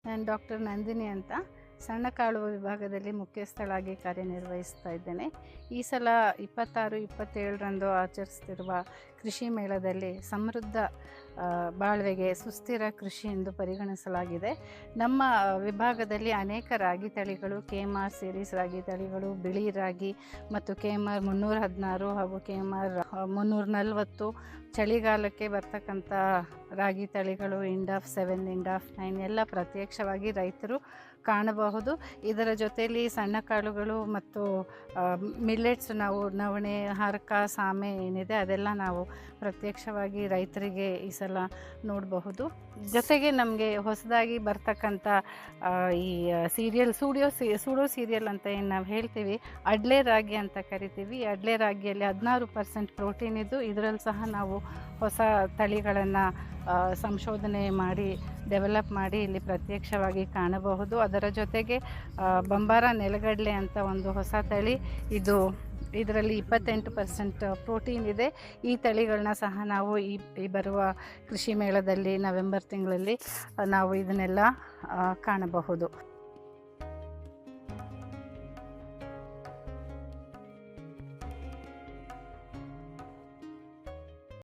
ನಾನು ಡಾಕ್ಟರ್ ನಂದಿನಿ ಅಂತ ಸಣ್ಣ ಕಾಳು ವಿಭಾಗದಲ್ಲಿ ಮುಖ್ಯಸ್ಥಳಾಗಿ ಕಾರ್ಯನಿರ್ವಹಿಸ್ತಾ ಇದ್ದೇನೆ. ಈ ಸಲ 26-27ರಂದು ಆಚರಿಸ್ತಿರುವ ಕೃಷಿ ಮೇಳದಲ್ಲಿ ಸಮೃದ್ಧ ಬಾಳ್ವೆಗೆ ಸುಸ್ಥಿರ ಕೃಷಿ ಎಂದು ಪರಿಗಣಿಸಲಾಗಿದೆ. ನಮ್ಮ ವಿಭಾಗದಲ್ಲಿ ಅನೇಕ ರಾಗಿ ತಳಿಗಳು, KMR ಸೀರೀಸ್ ರಾಗಿ ತಳಿಗಳು, ಬಿಳಿ ರಾಗಿ ಮತ್ತು KMR 316 ಹಾಗೂ KMR 340 ಚಳಿಗಾಲಕ್ಕೆ ಬರ್ತಕ್ಕಂಥ ರಾಗಿ ತಳಿಗಳು, ಇಂಡಾಫ್ 7, ಇಂಡಾಫ್ 9 ಎಲ್ಲ ಪ್ರತ್ಯಕ್ಷವಾಗಿ ರೈತರು ಕಾಣಬಹುದು. ಇದರ ಜೊತೆಯಲ್ಲಿ ಸಣ್ಣ ಕಾಳುಗಳು ಮತ್ತು ಮಿಲ್ಲೆಟ್ಸ್, ನಾವು ನವಣೆ, ಹಾರಕ, ಸಾಮೆ ಏನಿದೆ ಅದೆಲ್ಲ ನಾವು ಪ್ರತ್ಯಕ್ಷವಾಗಿ ರೈತರಿಗೆ ಈ ಸಲ ನೋಡಬಹುದು. ಜೊತೆಗೆ ನಮಗೆ ಹೊಸದಾಗಿ ಬರ್ತಕ್ಕಂಥ ಈ ಸೀರಿಯಲ್ ಸೂಡೋ ಸೀರಿಯಲ್ ಅಂತ ಏನು ನಾವು ಹೇಳ್ತೀವಿ, ಅಡ್ಲೆ ರಾಗಿ ಅಂತ ಕರಿತೀವಿ. ಈ ಅಡ್ಲೆ ರಾಗಿಯಲ್ಲಿ 16% ಪ್ರೋಟೀನ್ ಇದ್ದು ಇದರಲ್ಲಿ ಸಹ ನಾವು ಹೊಸ ತಳಿಗಳನ್ನು ಸಂಶೋಧನೆ ಮಾಡಿ ಡೆವಲಪ್ ಮಾಡಿ ಇಲ್ಲಿ ಪ್ರತ್ಯಕ್ಷವಾಗಿ ಕಾಣಬಹುದು. ಅದರ ಜೊತೆಗೆ ಬಂಬಾರ ನೆಲಗಡಲೆ ಅಂತ ಒಂದು ಹೊಸ ತಳಿ, ಇದರಲ್ಲಿ 28% ಪ್ರೋಟೀನ್ ಇದೆ. ಈ ತಳಿಗಳನ್ನ ಸಹ ನಾವು ಈ ಬರುವ ಕೃಷಿ ಮೇಳದಲ್ಲಿ ನವೆಂಬರ್ ತಿಂಗಳಲ್ಲಿ ನಾವು ಇದನ್ನೆಲ್ಲ ಕಾಣಬಹುದು.